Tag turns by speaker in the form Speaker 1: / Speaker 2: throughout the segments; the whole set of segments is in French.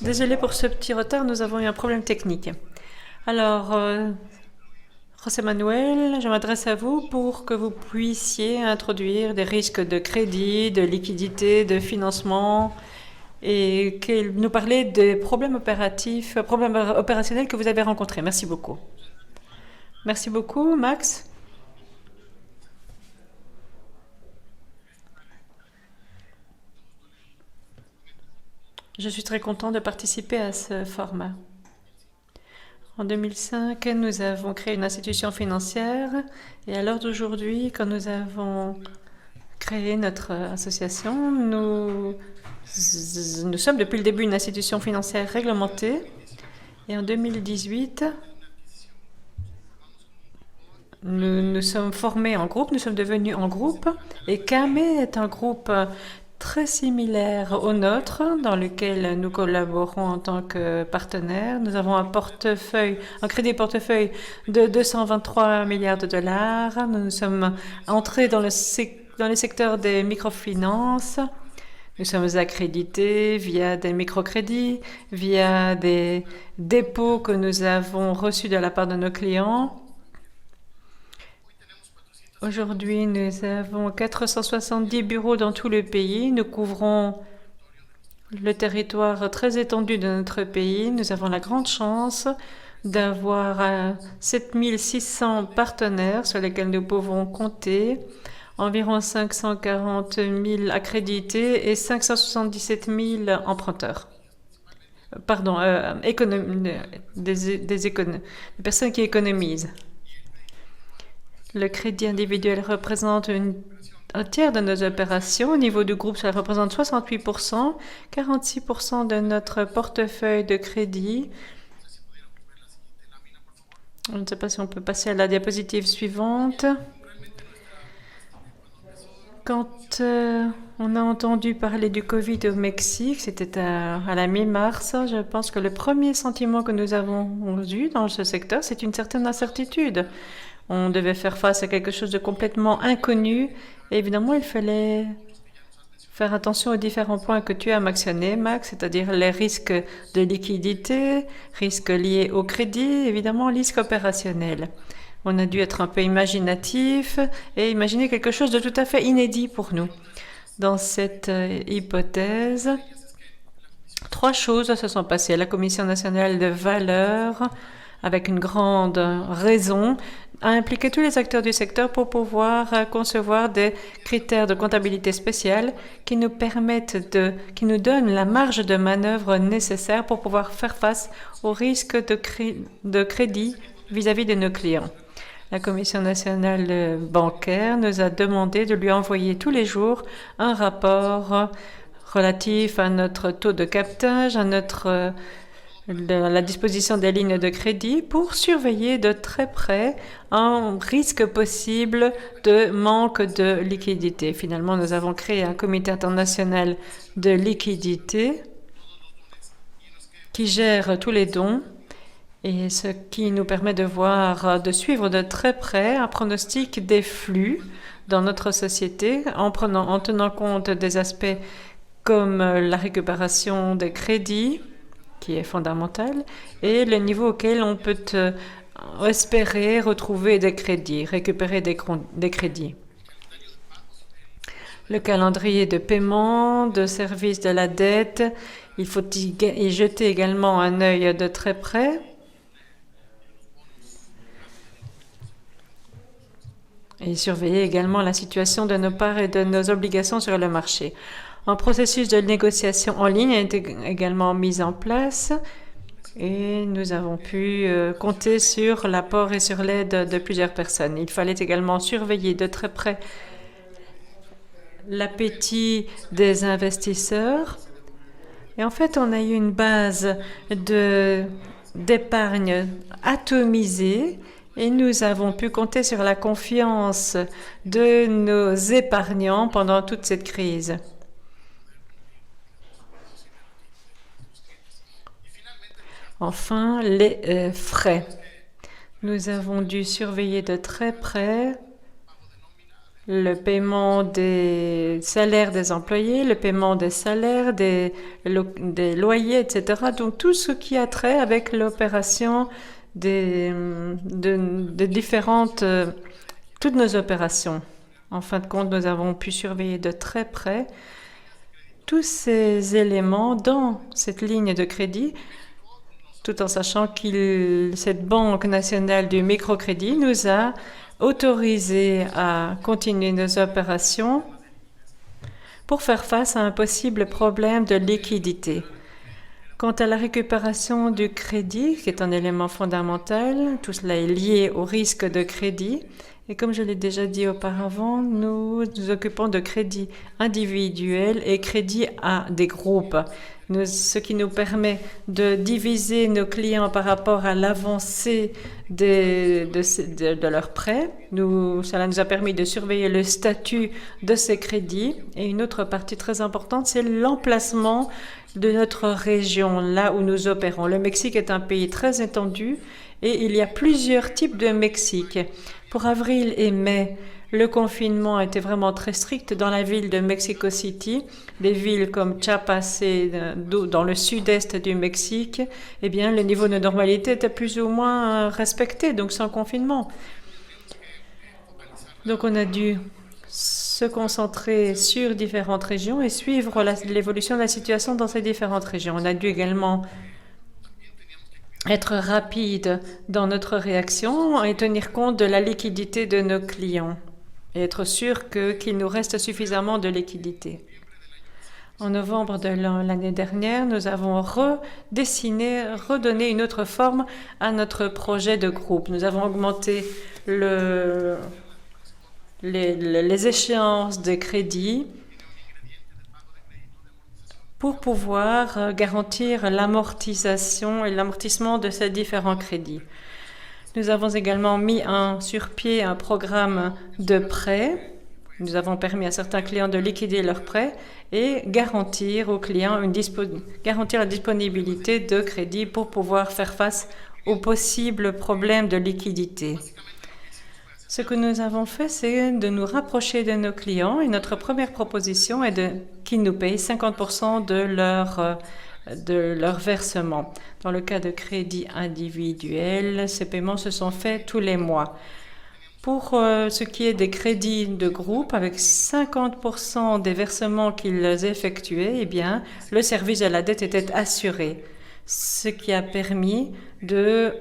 Speaker 1: Désolé pour ce petit retard, nous avons eu un problème technique. Alors, José Manuel, je m'adresse à vous pour que vous puissiez introduire des risques de crédit, de liquidité, de financement et nous parler des problèmes opérationnels que vous avez rencontrés. Merci beaucoup. Merci beaucoup, Max. Je suis très content de participer à ce format. En 2005, nous avons créé une institution financière et à l'heure d'aujourd'hui, quand nous avons créé notre association, nous sommes depuis le début une institution financière réglementée et en 2018, nous sommes formés en groupe, nous sommes devenus en groupe et CAME est un groupe très similaire au nôtre, dans lequel nous collaborons en tant que partenaires. Nous avons un crédit portefeuille de 223 milliards de dollars. Nous sommes entrés dans le secteur des microfinances. Nous sommes accrédités via des microcrédits, via des dépôts que nous avons reçus de la part de nos clients. Aujourd'hui, nous avons 470 bureaux dans tout le pays. Nous couvrons le territoire très étendu de notre pays. Nous avons la grande chance d'avoir 7600 partenaires sur lesquels nous pouvons compter, environ 540 000 accrédités et 577 000 emprunteurs. Pardon, des personnes qui économisent. Le crédit individuel représente un tiers de nos opérations. Au niveau du groupe, ça représente 68%, 46% de notre portefeuille de crédit. Je ne sais pas si on peut passer à la diapositive suivante. Quand on a entendu parler du Covid au Mexique, c'était à la mi-mars, je pense que le premier sentiment que nous avons eu dans ce secteur, c'est une certaine incertitude. On devait faire face à quelque chose de complètement inconnu. Et évidemment, il fallait faire attention aux différents points que tu as mentionnés, Max, c'est-à-dire les risques de liquidité, risques liés au crédit, évidemment, risques opérationnels. On a dû être un peu imaginatif et imaginer quelque chose de tout à fait inédit pour nous. Dans cette hypothèse, 3 choses se sont passées. La Commission nationale de valeurs, avec une grande raison, a impliqué tous les acteurs du secteur pour pouvoir concevoir des critères de comptabilité spéciale qui nous donnent la marge de manœuvre nécessaire pour pouvoir faire face aux risques de crédit vis-à-vis de nos clients. La Commission nationale bancaire nous a demandé de lui envoyer tous les jours un rapport relatif à notre taux de captage, à la disposition des lignes de crédit pour surveiller de très près un risque possible de manque de liquidité. Finalement, nous avons créé un comité international de liquidité qui gère tous les dons et ce qui nous permet de suivre de très près un pronostic des flux dans notre société en tenant compte des aspects comme la récupération des crédits, qui est fondamental, et le niveau auquel on peut espérer retrouver des crédits, récupérer des crédits. Le calendrier de paiement, de service de la dette, il faut y jeter également un œil de très près. Et surveiller également la situation de nos parts et de nos obligations sur le marché. Un processus de négociation en ligne a été également mis en place et nous avons pu compter sur l'apport et sur l'aide de plusieurs personnes. Il fallait également surveiller de très près l'appétit des investisseurs. Et en fait, on a eu une base d'épargne atomisée et nous avons pu compter sur la confiance de nos épargnants pendant toute cette crise. Enfin, les frais. Nous avons dû surveiller de très près le paiement des salaires des employés, le paiement des salaires, des loyers, etc. Donc tout ce qui a trait avec l'opération de différentes, toutes nos opérations. En fin de compte, nous avons pu surveiller de très près tous ces éléments dans cette ligne de crédit, tout en sachant que cette Banque nationale du microcrédit nous a autorisé à continuer nos opérations pour faire face à un possible problème de liquidité. Quant à la récupération du crédit, qui est un élément fondamental, tout cela est lié au risque de crédit. Et comme je l'ai déjà dit auparavant, nous nous occupons de crédits individuels et crédits à des groupes, ce qui nous permet de diviser nos clients par rapport à l'avancée de leurs prêts. Cela nous a permis de surveiller le statut de ces crédits. Et une autre partie très importante, c'est l'emplacement de notre région, là où nous opérons. Le Mexique est un pays très étendu et il y a plusieurs types de Mexique. Pour avril et mai, le confinement était vraiment très strict dans la ville de Mexico City. Des villes comme Chiapas et dans le sud-est du Mexique, eh bien, le niveau de normalité était plus ou moins respecté, donc sans confinement. Donc on a dû se concentrer sur différentes régions et suivre l'évolution de la situation dans ces différentes régions. On a dû également être rapide dans notre réaction et tenir compte de la liquidité de nos clients et être sûr qu'il nous reste suffisamment de liquidité. En novembre de l'année dernière, nous avons redonné une autre forme à notre projet de groupe. Nous avons augmenté les échéances de crédit pour pouvoir garantir l'amortisation et l'amortissement de ces différents crédits. Nous avons également mis sur pied un programme de prêt. Nous avons permis à certains clients de liquider leurs prêts et garantir aux clients garantir la disponibilité de crédit pour pouvoir faire face aux possibles problèmes de liquidité. Ce que nous avons fait, c'est de nous rapprocher de nos clients et notre première proposition est qu'ils nous payent 50% de leur versement. Dans le cas de crédit individuel, ces paiements se sont faits tous les mois. Pour ce qui est des crédits de groupe, avec 50% des versements qu'ils effectuaient, eh bien, le service de la dette était assuré, ce qui a permis de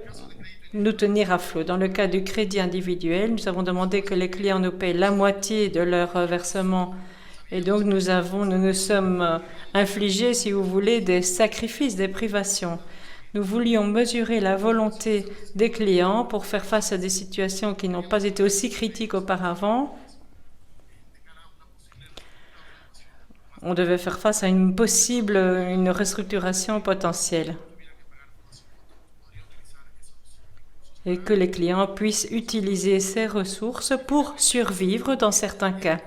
Speaker 1: nous tenir à flot. Dans le cas du crédit individuel, nous avons demandé que les clients nous payent la moitié de leur versement et donc nous nous sommes infligés, si vous voulez, des sacrifices, des privations. Nous voulions mesurer la volonté des clients pour faire face à des situations qui n'ont pas été aussi critiques auparavant. On devait faire face à une restructuration potentielle. Et que les clients puissent utiliser ces ressources pour survivre dans certains cas.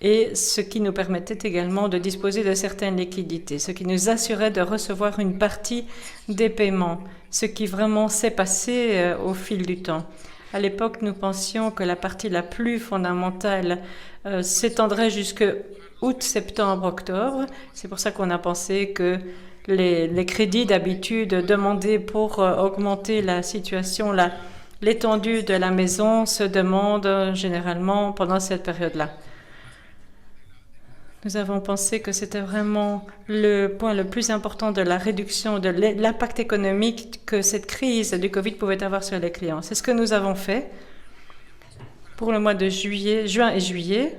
Speaker 1: Et ce qui nous permettait également de disposer de certaines liquidités, ce qui nous assurait de recevoir une partie des paiements, ce qui vraiment s'est passé au fil du temps. À l'époque, nous pensions que la partie la plus fondamentale s'étendrait jusque août, septembre, octobre. C'est pour ça qu'on a pensé que les crédits d'habitude demandés pour augmenter la situation, l'étendue de la maison se demandent généralement pendant cette période-là. Nous avons pensé que c'était vraiment le point le plus important de la réduction de l'impact économique que cette crise du Covid pouvait avoir sur les clients. C'est ce que nous avons fait pour le mois de juin et juillet.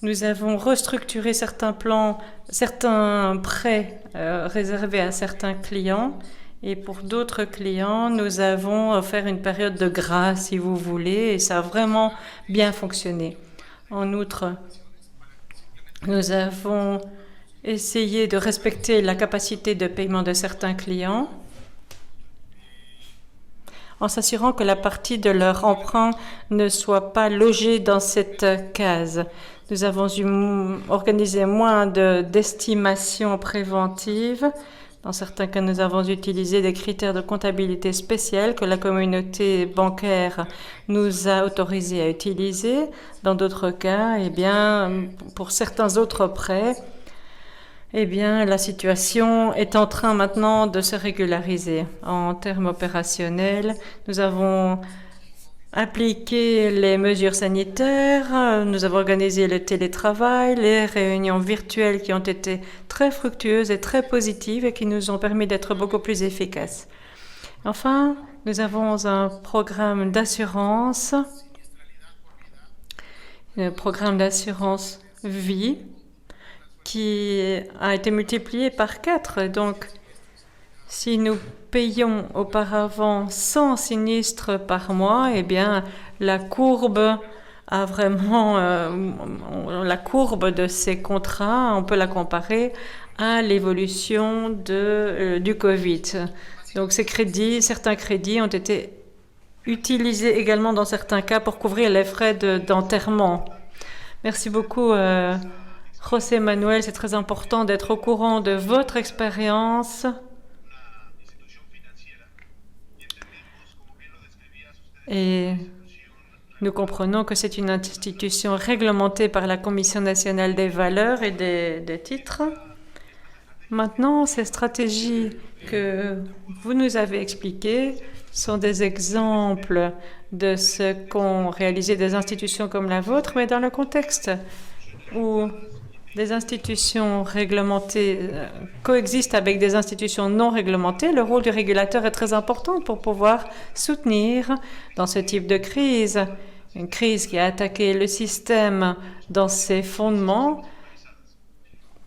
Speaker 1: Nous avons restructuré certains prêts réservés à certains clients. Et pour d'autres clients, nous avons offert une période de grâce, si vous voulez, et ça a vraiment bien fonctionné. En outre, nous avons essayé de respecter la capacité de paiement de certains clients en s'assurant que la partie de leur emprunt ne soit pas logée dans cette case. Nous avons organisé moins d'estimations préventives Dans certains cas, nous avons utilisé des critères de comptabilité spéciaux que la communauté bancaire nous a autorisés à utiliser. Dans d'autres cas, eh bien, pour certains autres prêts, eh bien, la situation est en train maintenant de se régulariser. En termes opérationnels, nous avons appliqué les mesures sanitaires, nous avons organisé le télétravail, les réunions virtuelles qui ont été très fructueuses et très positives et qui nous ont permis d'être beaucoup plus efficaces. Enfin, nous avons un programme d'assurance vie qui a été multiplié par 4. Donc, si nous payons auparavant 100 sinistres par mois, eh bien, la courbe a vraiment la courbe de ces contrats, on peut la comparer à l'évolution du Covid. Donc, certains crédits ont été utilisés également dans certains cas pour couvrir les frais d'enterrement. Merci beaucoup, José Manuel. C'est très important d'être au courant de votre expérience. Et nous comprenons que c'est une institution réglementée par la Commission nationale des valeurs et des titres. Maintenant, ces stratégies que vous nous avez expliquées sont des exemples de ce qu'ont réalisé des institutions comme la vôtre, mais dans le contexte où des institutions réglementées coexistent avec des institutions non réglementées, le rôle du régulateur est très important pour pouvoir soutenir dans ce type de crise, une crise qui a attaqué le système dans ses fondements,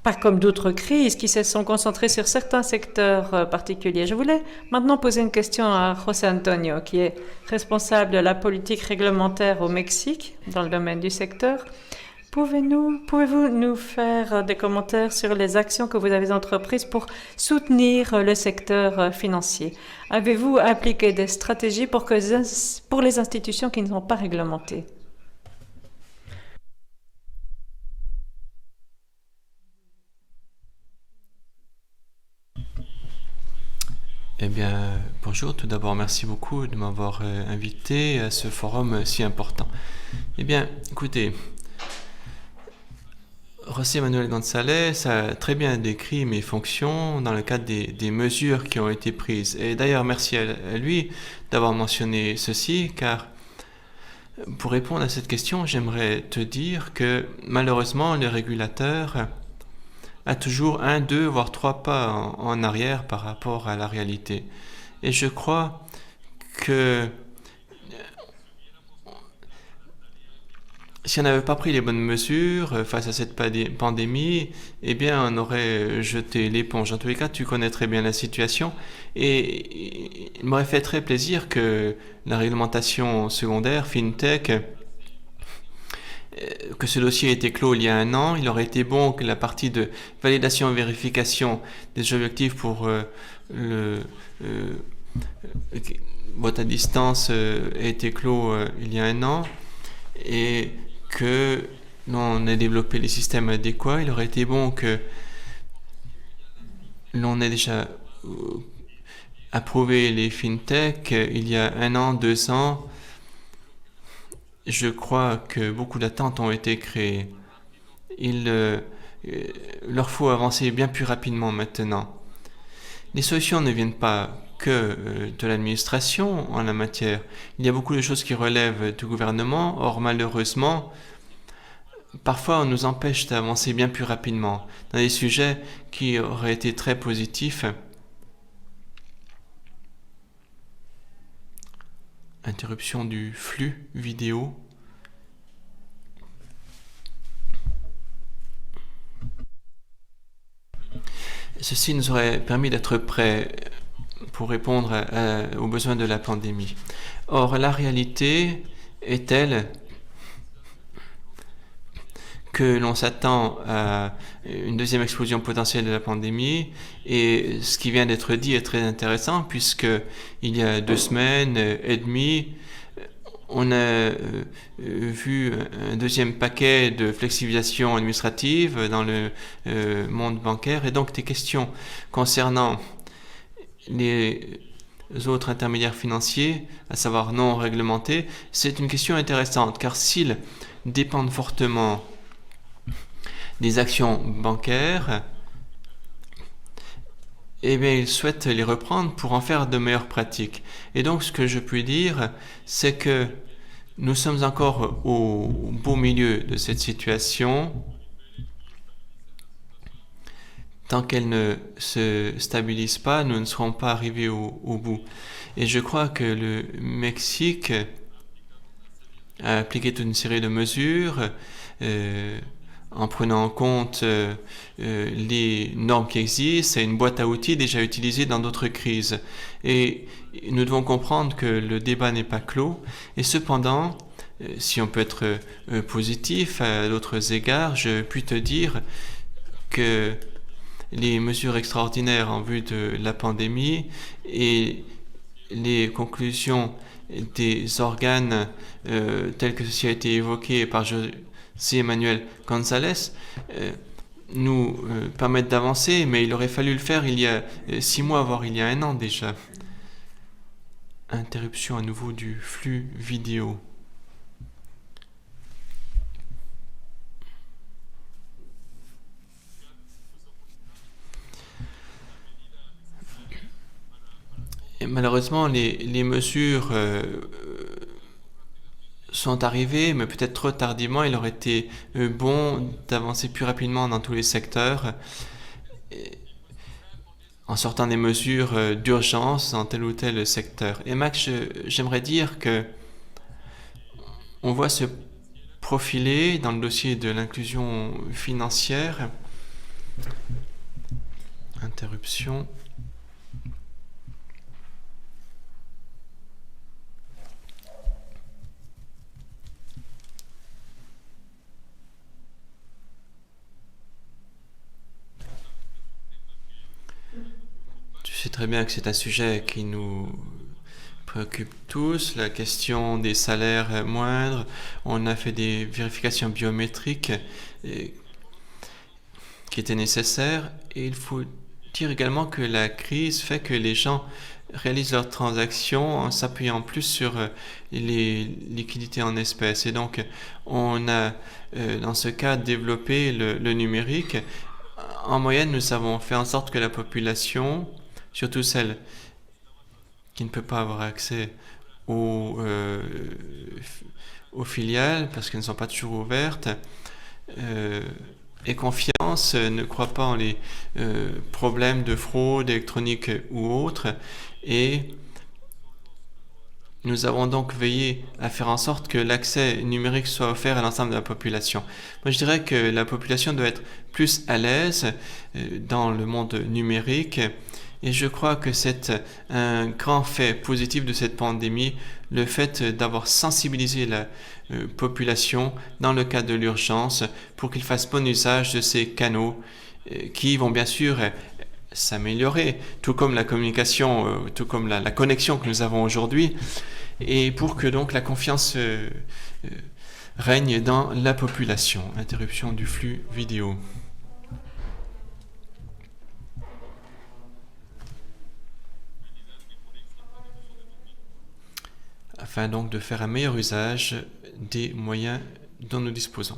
Speaker 1: pas comme d'autres crises qui se sont concentrées sur certains secteurs particuliers. Je voulais maintenant poser une question à José Antonio, qui est responsable de la politique réglementaire au Mexique dans le domaine du secteur. Pouvez-vous nous faire des commentaires sur les actions que vous avez entreprises pour soutenir le secteur financier? Avez-vous appliqué des stratégies pour les institutions qui ne sont pas réglementées?
Speaker 2: Eh bien, bonjour. Tout d'abord, merci beaucoup de m'avoir invité à ce forum si important. Eh bien, écoutez, José Manuel González a très bien décrit mes fonctions dans le cadre des mesures qui ont été prises. Et d'ailleurs, merci à lui d'avoir mentionné ceci, car pour répondre à cette question, j'aimerais te dire que malheureusement, le régulateur a toujours 1, 2, voire 3 pas en arrière par rapport à la réalité. Et je crois que si on n'avait pas pris les bonnes mesures face à cette pandémie, eh bien, on aurait jeté l'éponge. En tous les cas, tu connais très bien la situation. Et il m'aurait fait très plaisir que la réglementation secondaire, FinTech, que ce dossier ait été clos il y a 1 an. Il aurait été bon que la partie de validation et vérification des objectifs pour vote à distance ait été clos il y a 1 an. Et que l'on ait développé les systèmes adéquats. Il aurait été bon que l'on ait déjà approuvé les FinTech il y a 1 an, 2 ans. Je crois que beaucoup d'attentes ont été créées. Il leur faut avancer bien plus rapidement maintenant. Les solutions ne viennent pas que de l'administration en la matière. Il y a beaucoup de choses qui relèvent du gouvernement. Or, malheureusement, parfois on nous empêche d'avancer bien plus rapidement dans des sujets qui auraient été très positifs. Interruption du flux vidéo. Ceci nous aurait permis d'être prêts pour répondre aux besoins de la pandémie. Or, la réalité est telle que l'on s'attend à une deuxième explosion potentielle de la pandémie, et ce qui vient d'être dit est très intéressant, puisque il y a 2 semaines et demie, On a vu un deuxième paquet de flexibilisation administrative dans le monde bancaire, et donc des questions concernant les autres intermédiaires financiers, à savoir non réglementés, c'est une question intéressante, car s'ils dépendent fortement des actions bancaires, eh bien, ils souhaitent les reprendre pour en faire de meilleures pratiques. Et donc, ce que je puis dire, c'est que nous sommes encore au beau milieu de cette situation. Tant qu'elle ne se stabilise pas, nous ne serons pas arrivés au bout. Et je crois que le Mexique a appliqué toute une série de mesures en prenant en compte les normes qui existent. C'est une boîte à outils déjà utilisée dans d'autres crises. Et nous devons comprendre que le débat n'est pas clos. Et cependant, si on peut être positif à d'autres égards, je puis te dire que les mesures extraordinaires en vue de la pandémie et les conclusions des organes tels que ceci a été évoqué par José Manuel González nous permettent d'avancer, mais il aurait fallu le faire il y a 6 mois, voire il y a 1 an déjà. Interruption à nouveau du flux vidéo. Et malheureusement, les mesures sont arrivées, mais peut-être trop tardivement. Il aurait été bon d'avancer plus rapidement dans tous les secteurs, en sortant des mesures d'urgence dans tel ou tel secteur. Et Max, j'aimerais dire que on voit se profiler dans le dossier de l'inclusion financière. Interruption. Tu sais très bien que c'est un sujet qui nous préoccupe tous, la question des salaires moindres. On a fait des vérifications biométriques qui étaient nécessaires, et il faut dire également que la crise fait que les gens réalisent leurs transactions en s'appuyant plus sur les liquidités en espèces. Et donc, on a dans ce cas développé le numérique. En moyenne, nous avons fait en sorte que la population, surtout celle qui ne peut pas avoir accès aux filiales parce qu'elles ne sont pas toujours ouvertes, ait confiance, ne croit pas en les problèmes de fraude électronique ou autres. Et nous avons donc veillé à faire en sorte que l'accès numérique soit offert à l'ensemble de la population. Moi, je dirais que la population doit être plus à l'aise dans le monde numérique, et je crois que c'est un grand fait positif de cette pandémie, le fait d'avoir sensibilisé la population dans le cas de l'urgence pour qu'ils fassent bon usage de ces canaux qui vont bien sûr s'améliorer, tout comme la communication, tout comme la connexion que nous avons aujourd'hui, et pour que donc la confiance règne dans la population. Interruption du flux vidéo. Afin donc de faire un meilleur usage des moyens dont nous disposons.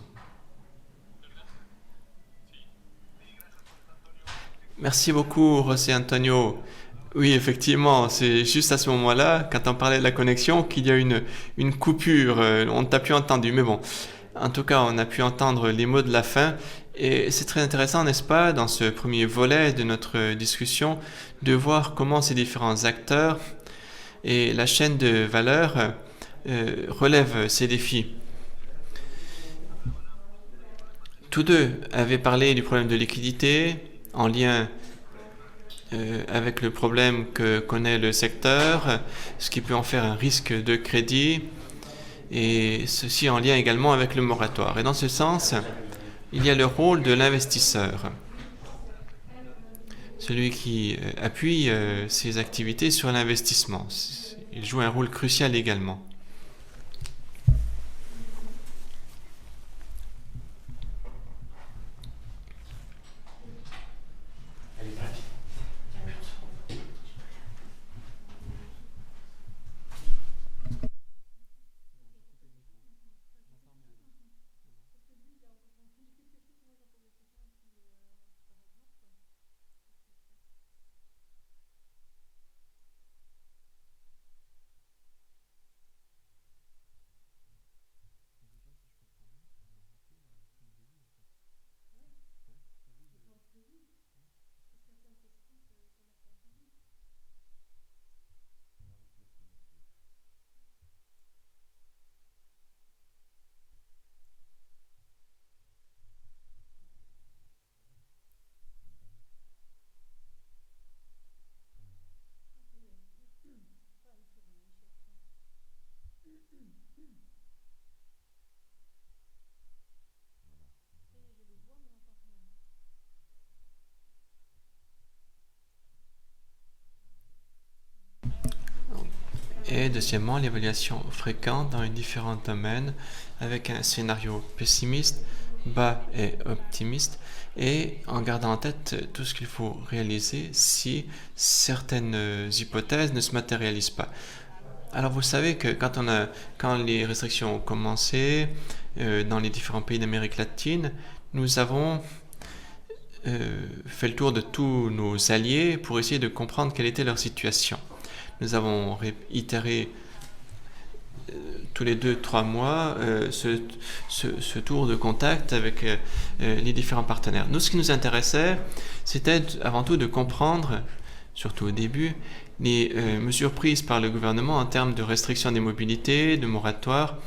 Speaker 2: Merci beaucoup, José Antonio. Oui, effectivement, c'est juste à ce moment-là, quand on parlait de la connexion, qu'il y a une coupure. On ne t'a plus entendu, mais bon. En tout cas, on a pu entendre les mots de la fin. Et c'est très intéressant, n'est-ce pas, dans ce premier volet de notre discussion, de voir comment ces différents acteurs et la chaîne de valeur relèvent ces défis. Tous deux avaient parlé du problème de liquidité en lien avec le problème que connaît le secteur, ce qui peut en faire un risque de crédit, et ceci en lien également avec le moratoire. Et dans ce sens, il y a le rôle de l'investisseur, celui qui appuie ses activités sur l'investissement. Il joue un rôle crucial également. Et deuxièmement, l'évaluation fréquente dans les différents domaines avec un scénario pessimiste, bas et optimiste, et en gardant en tête tout ce qu'il faut réaliser si certaines hypothèses ne se matérialisent pas. Alors vous savez que quand les restrictions ont commencé dans les différents pays d'Amérique latine, nous avons fait le tour de tous nos alliés pour essayer de comprendre quelle était leur situation. Nous avons itéré tous les 2-3 mois ce tour de contact avec les différents partenaires. Nous, ce qui nous intéressait, c'était avant tout de comprendre, surtout au début, les mesures prises par le gouvernement en termes de restriction des mobilités, de moratoire,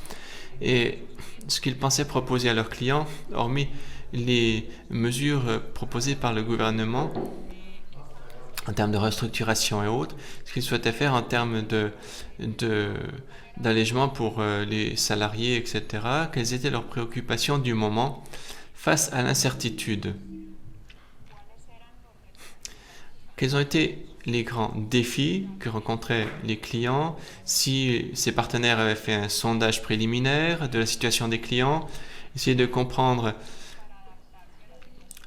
Speaker 2: et ce qu'ils pensaient proposer à leurs clients, hormis les mesures proposées par le gouvernement en termes de restructuration et autres, ce qu'ils souhaitaient faire en termes d'allègement pour les salariés, etc., quelles étaient leurs préoccupations du moment face à l'incertitude. Quels ont été les grands défis que rencontraient les clients, si ces partenaires avaient fait un sondage préliminaire de la situation des clients, essayer de comprendre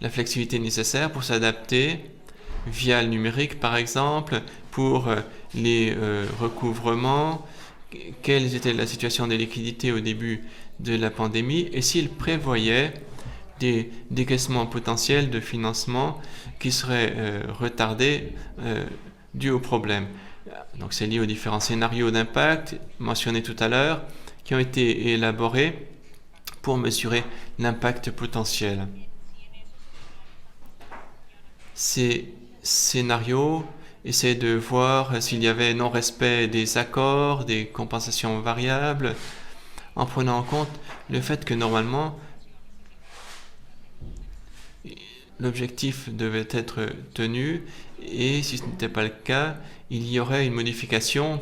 Speaker 2: la flexibilité nécessaire pour s'adapter via le numérique par exemple, pour les recouvrements, quelle était la situation des liquidités au début de la pandémie et s'ils prévoyaient des décaissements potentiels de financement qui seraient retardés dus au problème. Donc c'est lié aux différents scénarios d'impact mentionnés tout à l'heure qui ont été élaborés pour mesurer l'impact potentiel. Ces scénarios essaient de voir s'il y avait non-respect des accords, des compensations variables, en prenant en compte le fait que normalement l'objectif devait être tenu et si ce n'était pas le cas, il y aurait une modification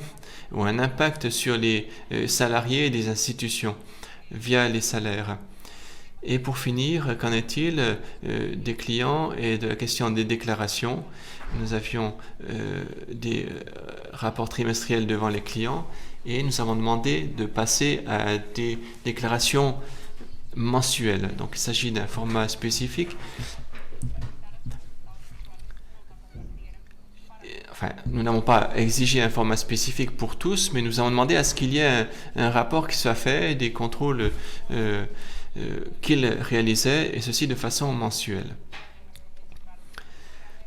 Speaker 2: ou un impact sur les salariés des institutions via les salaires. Et pour finir, qu'en est-il des clients et de la question des déclarations? Nous avions des rapports trimestriels devant les clients et nous avons demandé de passer à des déclarations mensuelles. Donc il s'agit d'un format spécifique. Enfin, nous n'avons pas exigé un format spécifique pour tous, mais nous avons demandé à ce qu'il y ait un rapport qui soit fait, des contrôles qu'ils réalisaient, et ceci de façon mensuelle.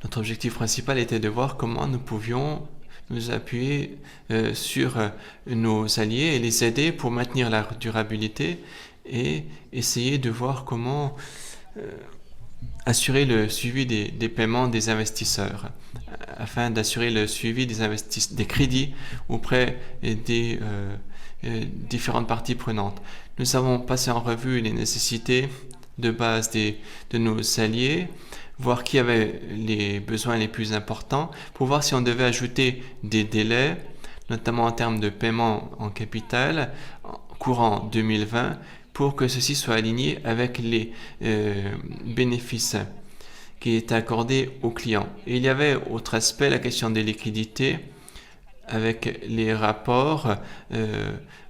Speaker 2: Notre objectif principal était de voir comment nous pouvions nous appuyer sur nos alliés et les aider pour maintenir la durabilité et essayer de voir comment assurer le suivi des paiements des investisseurs afin d'assurer le suivi des crédits auprès des différentes parties prenantes. Nous avons passé en revue les nécessités de base de nos alliés, voir qui avait les besoins les plus importants, pour voir si on devait ajouter des délais, notamment en termes de paiement en capital, courant 2020, pour que ceci soit aligné avec les bénéfices qui étaient accordés aux clients. Et il y avait autre aspect, la question des liquidités, avec les rapports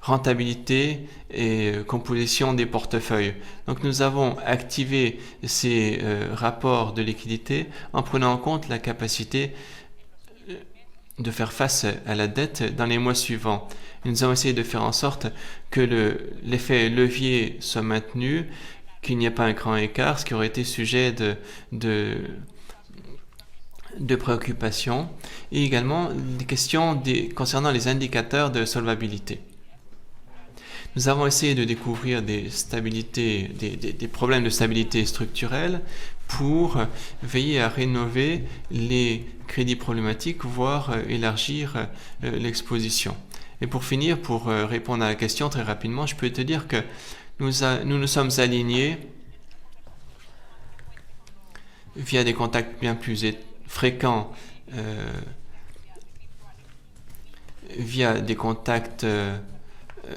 Speaker 2: rentabilité et composition des portefeuilles. Donc nous avons activé ces rapports de liquidité en prenant en compte la capacité de faire face à la dette dans les mois suivants. Nous avons essayé de faire en sorte que l'effet levier soit maintenu, qu'il n'y ait pas un grand écart, ce qui aurait été sujet de préoccupation, et également des questions concernant les indicateurs de solvabilité. Nous avons essayé de découvrir des problèmes de stabilité structurelle pour veiller à rénover les crédits problématiques, voire élargir l'exposition. Et pour finir, pour répondre à la question très rapidement, je peux te dire que nous nous sommes alignés via des contacts bien plus fréquents, via des contacts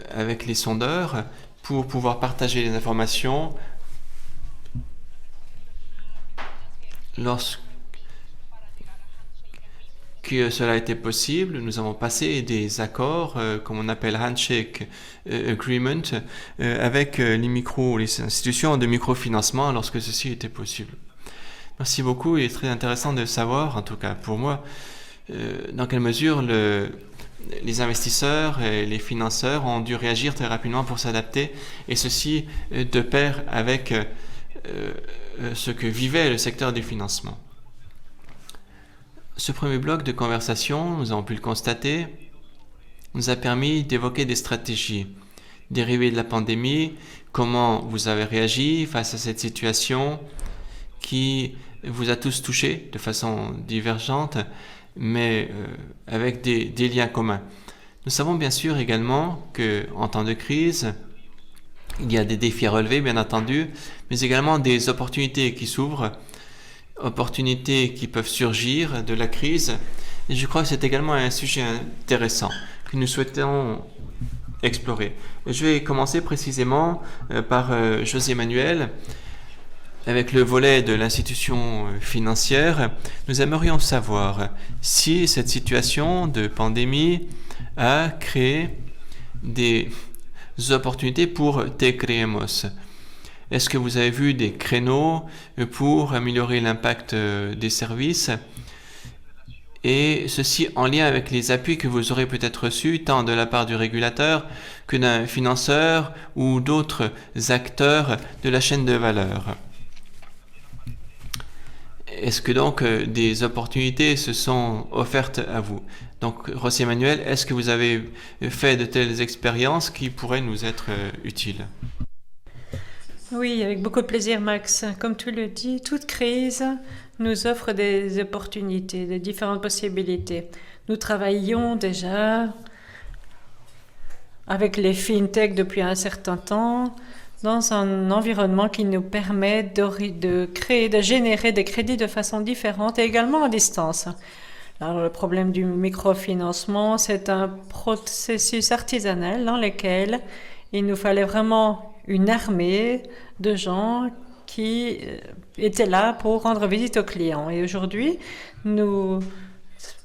Speaker 2: avec les sondeurs pour pouvoir partager les informations lorsqu'une que cela était possible, nous avons passé des accords, comme on appelle handshake agreement, avec les institutions de microfinancement lorsque ceci était possible. Merci beaucoup. Il est très intéressant de savoir, en tout cas pour moi, dans quelle mesure les investisseurs et les financeurs ont dû réagir très rapidement pour s'adapter, et ceci de pair avec ce que vivait le secteur du financement. Ce premier bloc de conversation, nous avons pu le constater, nous a permis d'évoquer des stratégies dérivées de la pandémie, comment vous avez réagi face à cette situation qui vous a tous touchés de façon divergente, mais avec des liens communs. Nous savons bien sûr également qu'en temps de crise, il y a des défis à relever, bien entendu, mais également des opportunités qui s'ouvrent, opportunités qui peuvent surgir de la crise. Et je crois que c'est également un sujet intéressant que nous souhaitons explorer. Je vais commencer précisément par José Manuel. Avec le volet de l'institution financière, nous aimerions savoir si cette situation de pandémie a créé des opportunités pour Te Creemos. Est-ce que vous avez vu des créneaux pour améliorer l'impact des services, et ceci en lien avec les appuis que vous aurez peut-être reçus tant de la part du régulateur que d'un financeur ou d'autres acteurs de la chaîne de valeur? Est-ce que donc des opportunités se sont offertes à vous? Donc, José Manuel, est-ce que vous avez fait de telles expériences qui pourraient nous être utiles?
Speaker 1: Oui, avec beaucoup de plaisir, Max. Comme tu le dis, toute crise nous offre des opportunités, des différentes possibilités. Nous travaillons déjà avec les fintech depuis un certain temps, dans un environnement qui nous permet de créer, de générer des crédits de façon différente et également à distance. Alors, le problème du microfinancement, c'est un processus artisanal dans lequel il nous fallait vraiment une armée de gens qui étaient là pour rendre visite aux clients. Et aujourd'hui, nous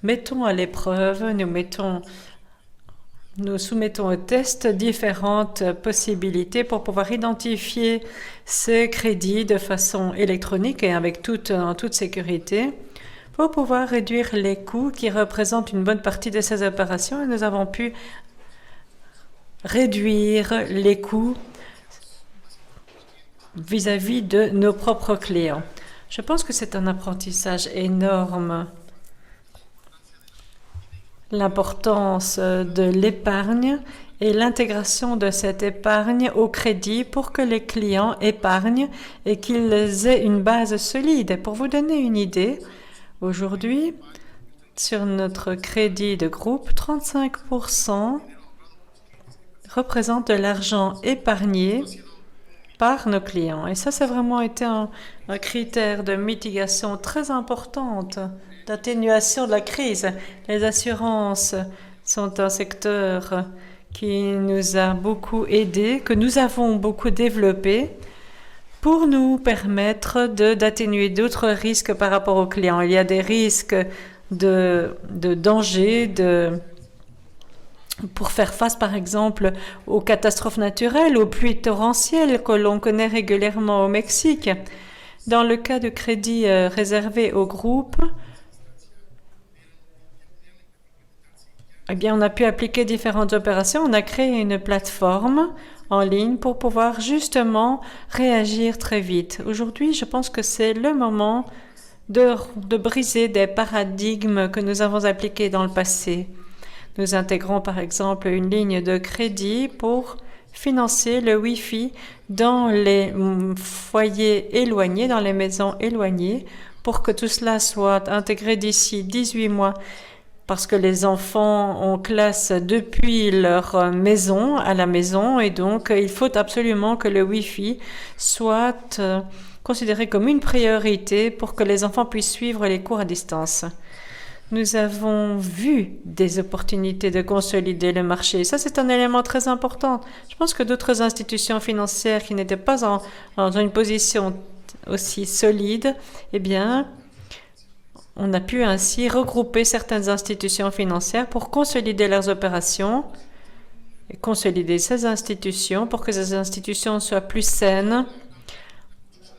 Speaker 1: mettons à l'épreuve, nous soumettons au test différentes possibilités pour pouvoir identifier ces crédits de façon électronique et en toute sécurité pour pouvoir réduire les coûts qui représentent une bonne partie de ces opérations. Et nous avons pu réduire les coûts vis-à-vis de nos propres clients. Je pense que c'est un apprentissage énorme. L'importance de l'épargne et l'intégration de cette épargne au crédit pour que les clients épargnent et qu'ils aient une base solide. Pour vous donner une idée, aujourd'hui, sur notre crédit de groupe, 35% représente de l'argent épargné par nos clients. Et ça a vraiment été un critère de mitigation très importante, d'atténuation de la crise. Les assurances sont un secteur qui nous a beaucoup aidés, que nous avons beaucoup développé pour nous permettre d'atténuer d'autres risques par rapport aux clients. Il y a des risques de danger, pour faire face, par exemple, aux catastrophes naturelles, aux pluies torrentielles que l'on connaît régulièrement au Mexique. Dans le cas de crédit réservé au groupe, eh bien, on a pu appliquer différentes opérations. On a créé une plateforme en ligne pour pouvoir justement réagir très vite. Aujourd'hui, je pense que c'est le moment de briser des paradigmes que nous avons appliqués dans le passé. Nous intégrons par exemple une ligne de crédit pour financer le Wi-Fi dans les foyers éloignés, dans les maisons éloignées, pour que tout cela soit intégré d'ici 18 mois, parce que les enfants ont classe depuis leur maison à la maison, et donc il faut absolument que le Wi-Fi soit considéré comme une priorité pour que les enfants puissent suivre les cours à distance. Nous avons vu des opportunités de consolider le marché. Ça, c'est un élément très important. Je pense que d'autres institutions financières qui n'étaient pas dans une position aussi solide, eh bien, On a pu ainsi regrouper certaines institutions financières pour consolider leurs opérations et consolider ces institutions pour que ces institutions soient plus saines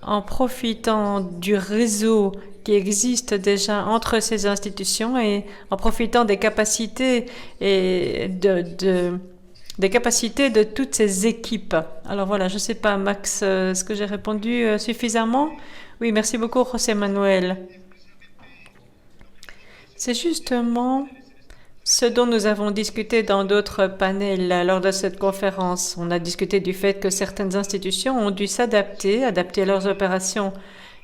Speaker 1: en profitant du réseau qui existe déjà entre ces institutions et en profitant des capacités et des capacités de toutes ces équipes. Alors voilà, je ne sais pas, Max, est-ce que j'ai répondu suffisamment? Oui, merci beaucoup, José Manuel. C'est justement ce dont nous avons discuté dans d'autres panels lors de cette conférence. On a discuté du fait que certaines institutions ont dû s'adapter, adapter leurs opérations,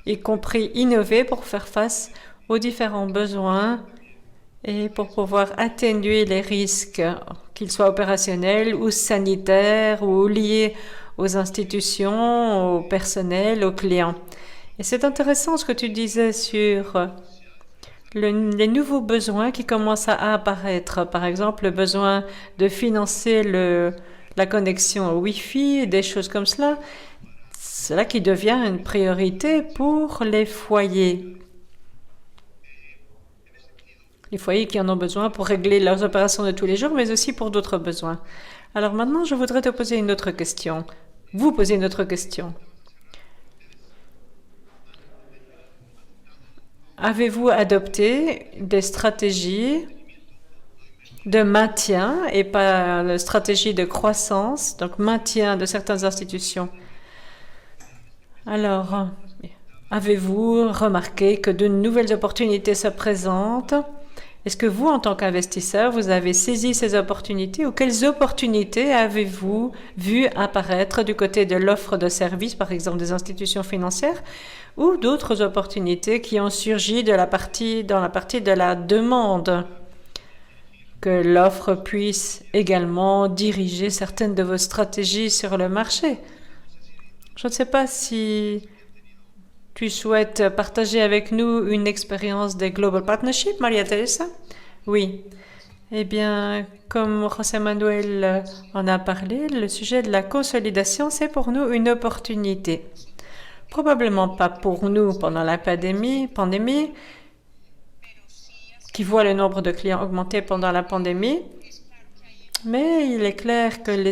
Speaker 1: y compris innover pour faire face aux différents besoins et pour pouvoir atténuer les risques, qu'ils soient opérationnels ou sanitaires ou liés aux institutions, au personnel, aux clients. Et c'est intéressant ce que tu disais sur les nouveaux besoins qui commencent à apparaître. Par exemple, le besoin de financer la connexion au Wi-Fi, des choses comme cela. C'est là qui devient une priorité pour les foyers. Les foyers qui en ont besoin pour régler leurs opérations de tous les jours, mais aussi pour d'autres besoins. Alors maintenant, je voudrais te poser une autre question. Vous poser une autre question. Avez-vous adopté des stratégies de maintien et pas de stratégie de croissance, donc maintien de certaines institutions? Alors, avez-vous remarqué que de nouvelles opportunités se présentent? Est-ce que vous, en tant qu'investisseur, vous avez saisi ces opportunités ou quelles opportunités avez-vous vu apparaître du côté de l'offre de services, par exemple des institutions financières, ou d'autres opportunités qui ont surgi dans la partie de la demande, que l'offre puisse également diriger certaines de vos stratégies sur le marché? Je ne sais pas si tu souhaites partager avec nous une expérience des Global Partnerships, Maria Teresa? Oui. Eh bien, comme José Manuel en a parlé, le sujet de la consolidation, c'est pour nous une opportunité. Probablement pas pour nous pendant la pandémie, qui voit le nombre de clients augmenter pendant la pandémie, mais il est clair qu'il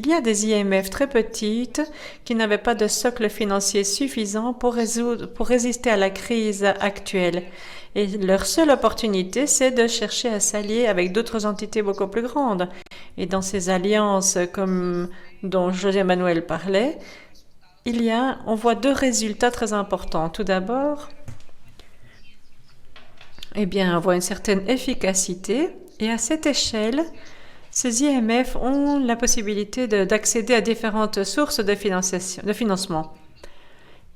Speaker 1: y a des IMF très petites qui n'avaient pas de socle financier suffisant pour résister à la crise actuelle. Et leur seule opportunité, c'est de chercher à s'allier avec d'autres entités beaucoup plus grandes. Et dans ces alliances, comme dont José Manuel parlait, on voit deux résultats très importants. Tout d'abord, on voit une certaine efficacité et à cette échelle, ces IMF ont la possibilité d'accéder à différentes sources de financement.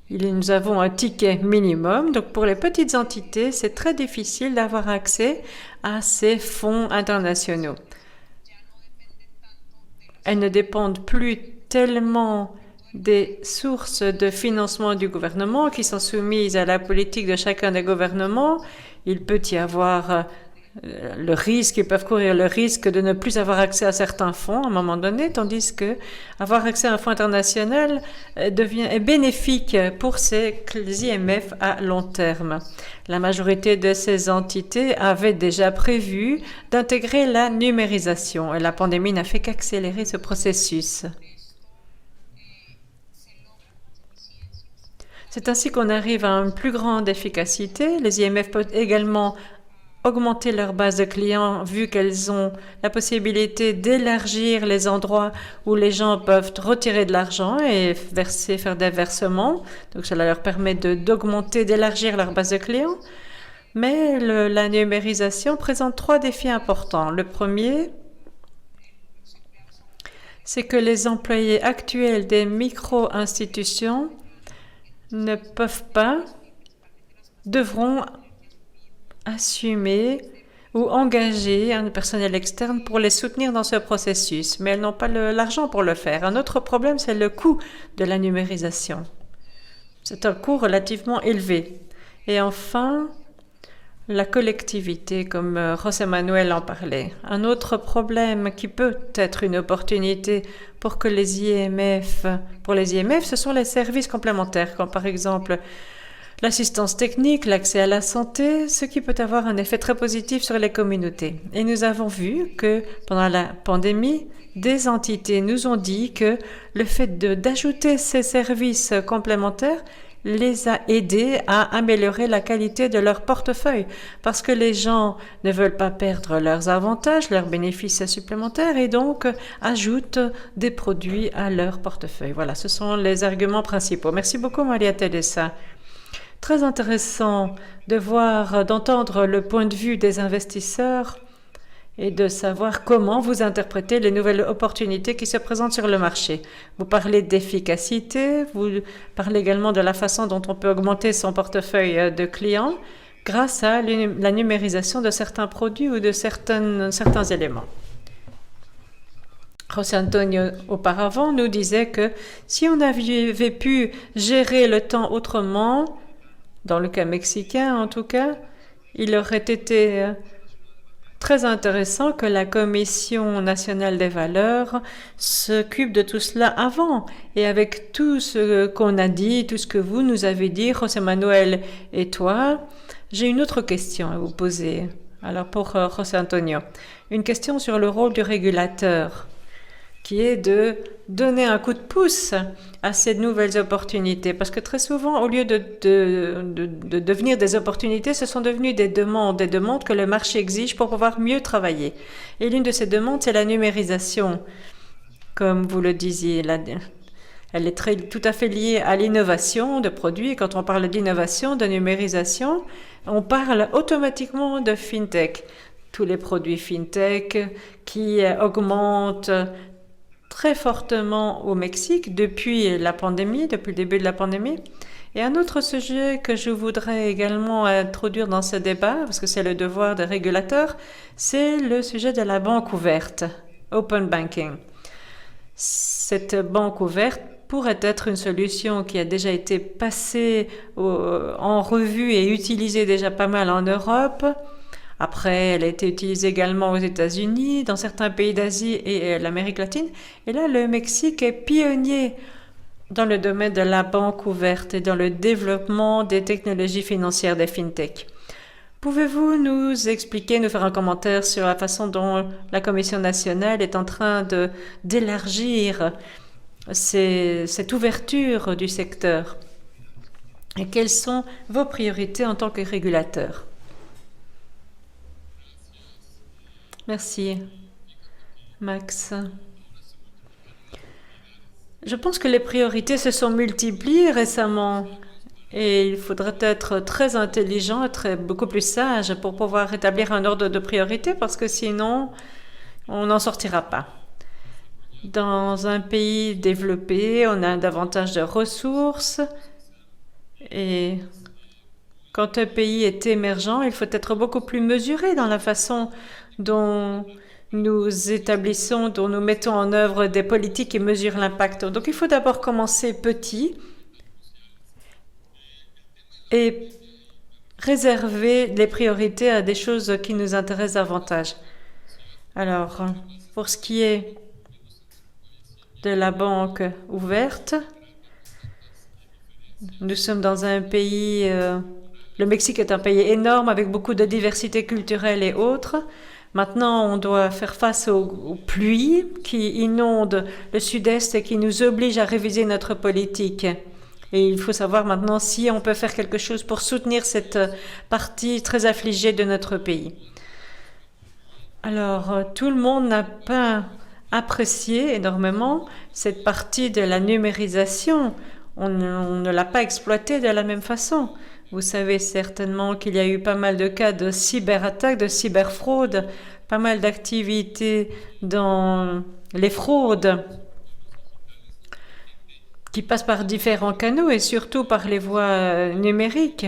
Speaker 1: Nous avons un ticket minimum, donc pour les petites entités, c'est très difficile d'avoir accès à ces fonds internationaux. Elles ne dépendent plus tellement des sources de financement du gouvernement qui sont soumises à la politique de chacun des gouvernements. Il peut y avoir ils peuvent courir le risque de ne plus avoir accès à certains fonds à un moment donné, tandis que avoir accès à un fonds international est bénéfique pour ces IMF à long terme. La majorité de ces entités avaient déjà prévu d'intégrer la numérisation et la pandémie n'a fait qu'accélérer ce processus. C'est ainsi qu'on arrive à une plus grande efficacité. Les IMF peuvent également augmenter leur base de clients vu qu'elles ont la possibilité d'élargir les endroits où les gens peuvent retirer de l'argent et faire des versements. Donc cela leur permet d'élargir leur base de clients. Mais la numérisation présente trois défis importants. Le premier, c'est que les employés actuels des micro-institutions devront assumer ou engager un personnel externe pour les soutenir dans ce processus, mais elles n'ont pas l'argent pour le faire. Un autre problème, c'est le coût de la numérisation. C'est un coût relativement élevé. Et enfin, la collectivité, comme José Manuel en parlait. Un autre problème qui peut être une opportunité pour les IMF, ce sont les services complémentaires, comme par exemple l'assistance technique, l'accès à la santé, ce qui peut avoir un effet très positif sur les communautés. Et nous avons vu que pendant la pandémie, des entités nous ont dit que le fait d'ajouter ces services complémentaires les a aidés à améliorer la qualité de leur portefeuille parce que les gens ne veulent pas perdre leurs avantages, leurs bénéfices supplémentaires et donc ajoutent des produits à leur portefeuille. Voilà, ce sont les arguments principaux. Merci beaucoup, Maria Teresa. Très intéressant de voir, d'entendre le point de vue des investisseurs et de savoir comment vous interprétez les nouvelles opportunités qui se présentent sur le marché. Vous parlez d'efficacité, vous parlez également de la façon dont on peut augmenter son portefeuille de clients grâce à la numérisation de certains produits ou de certains éléments. José Antonio, auparavant, nous disait que si on avait pu gérer le temps autrement, dans le cas mexicain en tout cas, il aurait été très intéressant que la Commission nationale des valeurs s'occupe de tout cela avant. Et avec tout ce qu'on a dit, tout ce que vous nous avez dit, José Manuel et toi, j'ai une autre question à vous poser. Alors pour José Antonio, une question sur le rôle du régulateur, qui est de donner un coup de pouce à ces nouvelles opportunités. Parce que très souvent, au lieu de devenir des opportunités, ce sont devenues des demandes que le marché exige pour pouvoir mieux travailler. Et l'une de ces demandes, c'est la numérisation. Comme vous le disiez, elle est tout à fait liée à l'innovation de produits. Et quand on parle d'innovation, de numérisation, on parle automatiquement de FinTech. Tous les produits FinTech qui augmentent très fortement au Mexique depuis la pandémie, depuis le début de la pandémie. Et un autre sujet que je voudrais également introduire dans ce débat, parce que c'est le devoir des régulateurs, c'est le sujet de la banque ouverte, Open Banking. Cette banque ouverte pourrait être une solution qui a déjà été passée en revue et utilisée déjà pas mal en Europe. Après, elle a été utilisée également aux États-Unis, dans certains pays d'Asie et l'Amérique latine. Et là, le Mexique est pionnier dans le domaine de la banque ouverte et dans le développement des technologies financières des FinTech. Pouvez-vous nous expliquer, nous faire un commentaire sur la façon dont la Commission nationale est en train d'élargir cette ouverture du secteur? Et quelles sont vos priorités en tant que régulateur? Merci, Max. Je pense que les priorités se sont multipliées récemment et il faudrait être très intelligent, beaucoup plus sage pour pouvoir établir un ordre de priorité parce que sinon, on n'en sortira pas. Dans un pays développé, on a davantage de ressources et quand un pays est émergent, il faut être beaucoup plus mesuré dans la façon dont nous établissons, dont nous mettons en œuvre des politiques et mesurent l'impact. Donc il faut d'abord commencer petit et réserver les priorités à des choses qui nous intéressent davantage. Alors, pour ce qui est de la banque ouverte, nous sommes dans un pays, le Mexique est un pays énorme avec beaucoup de diversité culturelle et autres. Maintenant, on doit faire face aux pluies qui inondent le sud-est et qui nous obligent à réviser notre politique. Et il faut savoir maintenant si on peut faire quelque chose pour soutenir cette partie très affligée de notre pays. Alors, tout le monde n'a pas apprécié énormément cette partie de la numérisation. On ne l'a pas exploitée de la même façon. Vous savez certainement qu'il y a eu pas mal de cas de cyberattaques, de cyberfraude, pas mal d'activités dans les fraudes qui passent par différents canaux et surtout par les voies numériques.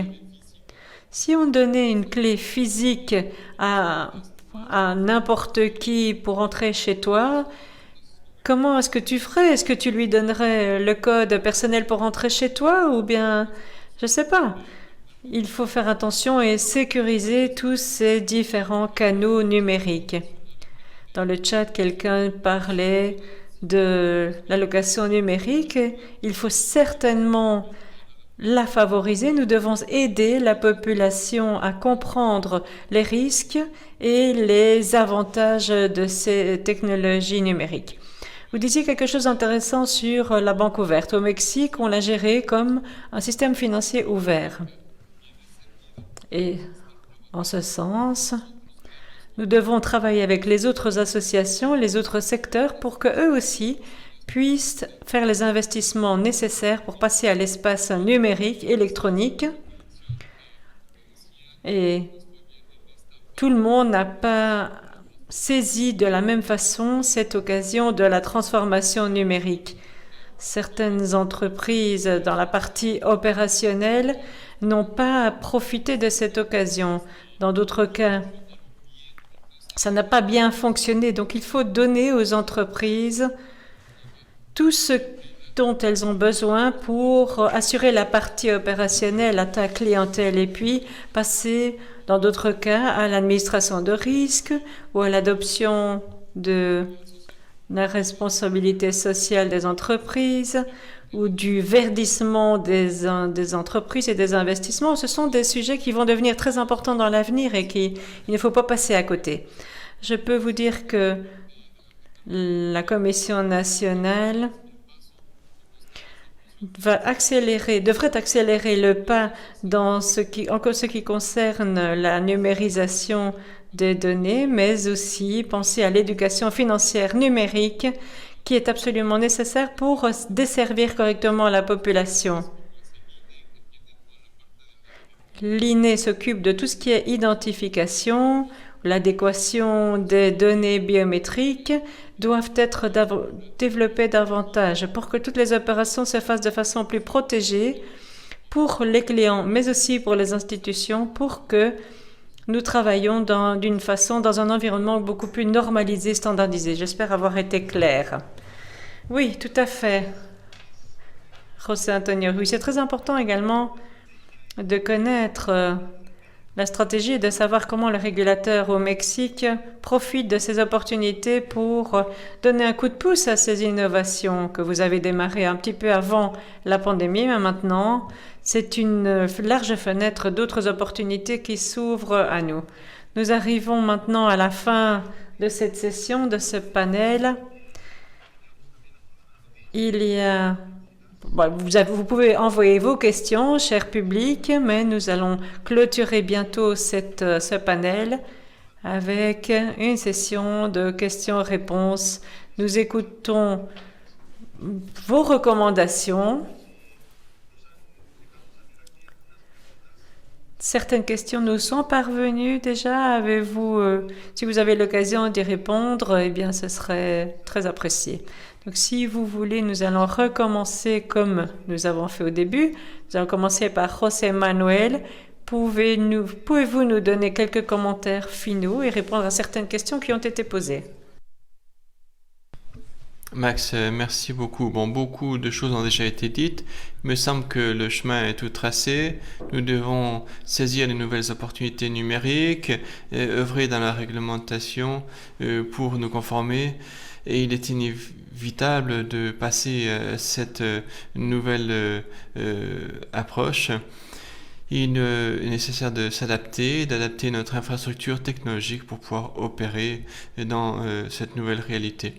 Speaker 1: Si on donnait une clé physique à n'importe qui pour entrer chez toi, comment est-ce que tu ferais? Est-ce que tu lui donnerais le code personnel pour entrer chez toi ou bien, je ne sais pas. Il faut faire attention et sécuriser tous ces différents canaux numériques. Dans le chat, quelqu'un parlait de l'allocation numérique. Il faut certainement la favoriser, nous devons aider la population à comprendre les risques et les avantages de ces technologies numériques. Vous disiez quelque chose d'intéressant sur la banque ouverte. Au Mexique, on l'a gérée comme un système financier ouvert. Et en ce sens, nous devons travailler avec les autres associations, les autres secteurs pour qu'eux aussi puissent faire les investissements nécessaires pour passer à l'espace numérique, électronique. Et tout le monde n'a pas saisi de la même façon cette occasion de la transformation numérique. Certaines entreprises dans la partie opérationnelle n'ont pas profité de cette occasion. Dans d'autres cas, ça n'a pas bien fonctionné. Donc il faut donner aux entreprises tout ce dont elles ont besoin pour assurer la partie opérationnelle à ta clientèle et puis passer, dans d'autres cas, à l'administration de risques ou à l'adoption de la responsabilité sociale des entreprises ou du verdissement des entreprises et des investissements. Ce sont des sujets qui vont devenir très importants dans l'avenir et qu'il ne faut pas passer à côté. Je peux vous dire que la Commission nationale devrait accélérer le pas dans ce qui concerne la numérisation des données, mais aussi penser à l'éducation financière numérique qui est absolument nécessaire pour desservir correctement la population. L'INE s'occupe de tout ce qui est identification, l'adéquation des données biométriques doivent être développées davantage pour que toutes les opérations se fassent de façon plus protégée pour les clients, mais aussi pour les institutions, pour que nous travaillons d'une façon, dans un environnement beaucoup plus normalisé, standardisé. J'espère avoir été claire. Oui, tout à fait. José Antonio, oui, c'est très important également de connaître la stratégie et de savoir comment le régulateur au Mexique profite de ces opportunités pour donner un coup de pouce à ces innovations que vous avez démarrées un petit peu avant la pandémie, mais maintenant, c'est une large fenêtre d'autres opportunités qui s'ouvrent à nous. Nous arrivons maintenant à la fin de cette session, de ce panel. Il y a... Vous pouvez envoyer vos questions, cher public, mais nous allons clôturer bientôt ce panel avec une session de questions-réponses. Nous écoutons vos recommandations. Certaines questions nous sont parvenues déjà. Avez-vous, si vous avez l'occasion d'y répondre, eh bien, ce serait très apprécié. Donc, si vous voulez, nous allons recommencer comme nous avons fait au début. Nous allons commencer par José Manuel. Pouvez-vous nous donner quelques commentaires finaux et répondre à certaines questions qui ont été posées?
Speaker 2: Max, merci beaucoup. Bon, beaucoup de choses ont déjà été dites. Il me semble que le chemin est tout tracé. Nous devons saisir les nouvelles opportunités numériques, œuvrer dans la réglementation pour nous conformer. Et il est inévitable de passer à cette nouvelle approche. Il est nécessaire de s'adapter, d'adapter notre infrastructure technologique pour pouvoir opérer dans cette nouvelle réalité.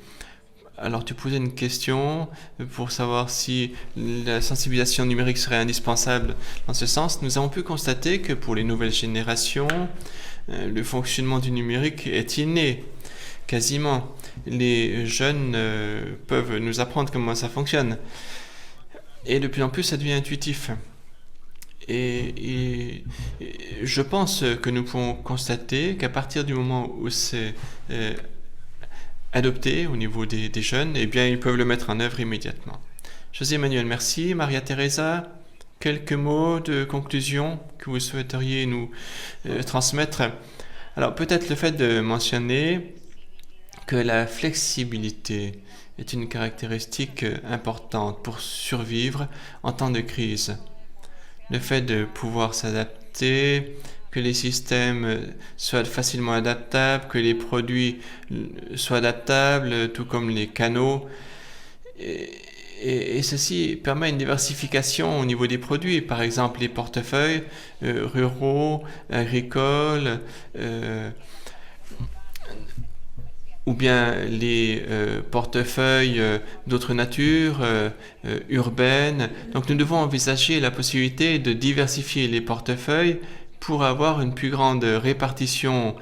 Speaker 2: Alors, tu posais une question pour savoir si la sensibilisation numérique serait indispensable dans ce sens. Nous avons pu constater que pour les nouvelles générations, le fonctionnement du numérique est inné, quasiment. Les jeunes peuvent nous apprendre comment ça fonctionne. Et de plus en plus, ça devient intuitif. Et je pense que nous pouvons constater qu'à partir du moment où c'est adopté au niveau des jeunes, eh bien, ils peuvent le mettre en œuvre immédiatement. José Manuel, merci. Maria Teresa, quelques mots de conclusion que vous souhaiteriez nous transmettre. Alors, peut-être le fait de mentionner que la flexibilité est une caractéristique importante pour survivre en temps de crise. Le fait de pouvoir s'adapter, que les systèmes soient facilement adaptables, que les produits soient adaptables, tout comme les canaux, et ceci permet une diversification au niveau des produits, par exemple les portefeuilles ruraux, agricoles, ou bien les portefeuilles d'autres natures, urbaines. Donc nous devons envisager la possibilité de diversifier les portefeuilles pour avoir une plus grande répartition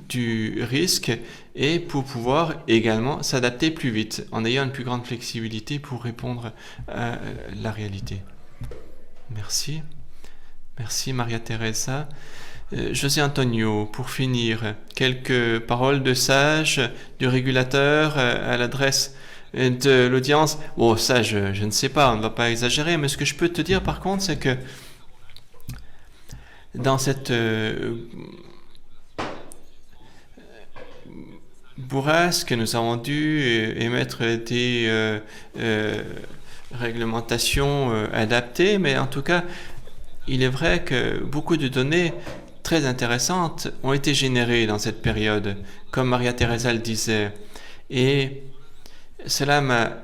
Speaker 2: du risque et pour pouvoir également s'adapter plus vite en ayant une plus grande flexibilité pour répondre à la réalité. Merci. Merci Maria Teresa. José Antonio, pour finir, quelques paroles de sage du régulateur à l'adresse de l'audience. Bon, ça, je ne sais pas, on ne va pas exagérer, mais ce que je peux te dire par contre, c'est que dans cette bourrasque, nous avons dû émettre des réglementations adaptées, mais en tout cas, il est vrai que beaucoup de données très intéressantes ont été générées dans cette période, comme Maria Teresa le disait. Et cela m'a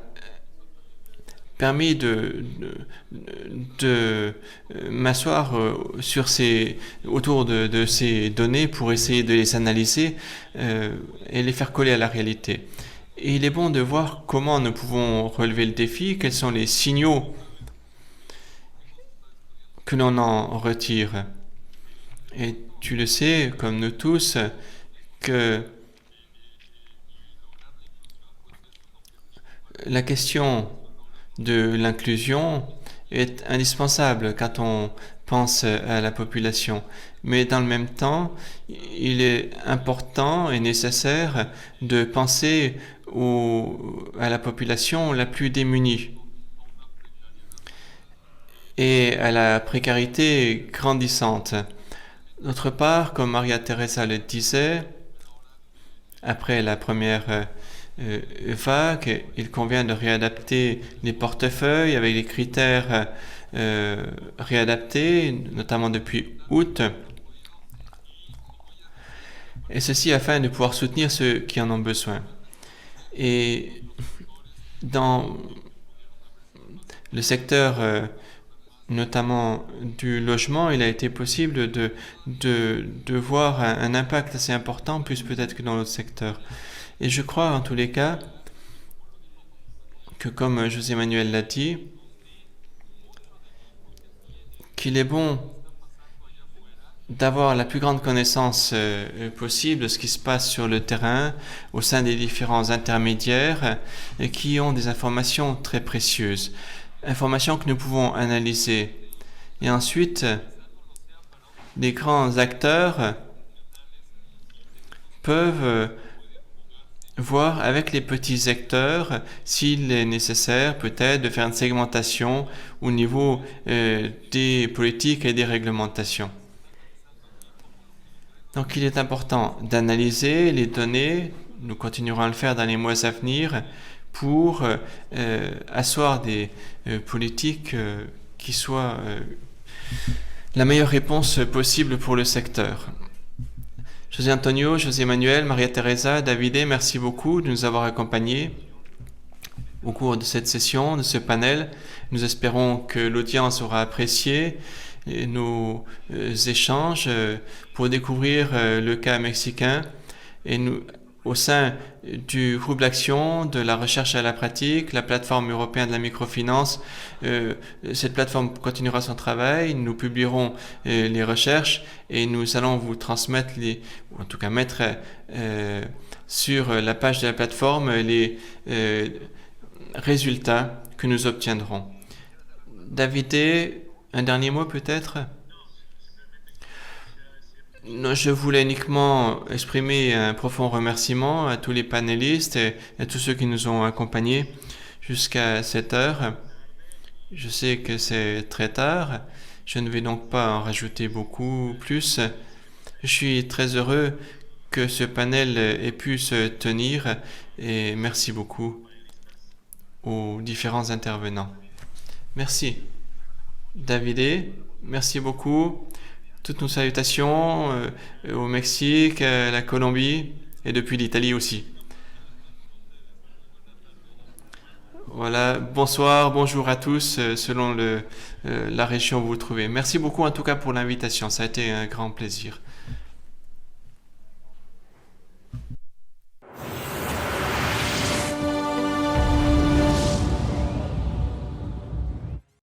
Speaker 2: permis de m'asseoir autour de ces données pour essayer de les analyser et les faire coller à la réalité. Et il est bon de voir comment nous pouvons relever le défi, quels sont les signaux que l'on en retire. Et tu le sais, comme nous tous, que la question de l'inclusion est indispensable quand on pense à la population. Mais dans le même temps, il est important et nécessaire de penser à la population la plus démunie et à la précarité grandissante. D'autre part, comme Maria Teresa le disait, après la première vague, il convient de réadapter les portefeuilles avec les critères réadaptés, notamment depuis août, et ceci afin de pouvoir soutenir ceux qui en ont besoin. Et dans le secteur notamment du logement, il a été possible de voir un impact assez important, plus peut-être que dans l'autre secteur. Et je crois en tous les cas que, comme José Manuel l'a dit, qu'il est bon d'avoir la plus grande connaissance possible de ce qui se passe sur le terrain au sein des différents intermédiaires qui ont des informations très précieuses. Informations que nous pouvons analyser. Et ensuite, les grands acteurs peuvent voir avec les petits acteurs s'il est nécessaire peut-être de faire une segmentation au niveau des politiques et des réglementations. Donc il est important d'analyser les données, nous continuerons à le faire dans les mois à venir, pour asseoir des politiques qui soient la meilleure réponse possible pour le secteur. José Antonio, José Manuel, Maria Teresa, Davide, merci beaucoup de nous avoir accompagnés au cours de cette session, de ce panel. Nous espérons que l'audience aura apprécié nos échanges pour découvrir le cas mexicain et nous au sein du groupe d'action de la recherche à la pratique, la plateforme européenne de la microfinance. Cette plateforme continuera son travail, nous publierons les recherches et nous allons vous transmettre ou en tout cas mettre sur la page de la plateforme les résultats que nous obtiendrons. David, un dernier mot peut-être ? Non, je voulais uniquement exprimer un profond remerciement à tous les panélistes et à tous ceux qui nous ont accompagnés jusqu'à cette heure. Je sais que c'est très tard, je ne vais donc pas en rajouter beaucoup plus. Je suis très heureux que ce panel ait pu se tenir et merci beaucoup aux différents intervenants. Merci. Davide, merci beaucoup. Toutes nos salutations au Mexique, à la Colombie et depuis l'Italie aussi. Voilà, bonsoir, bonjour à tous, selon la région où vous vous trouvez. Merci beaucoup en tout cas pour l'invitation, ça a été un grand plaisir.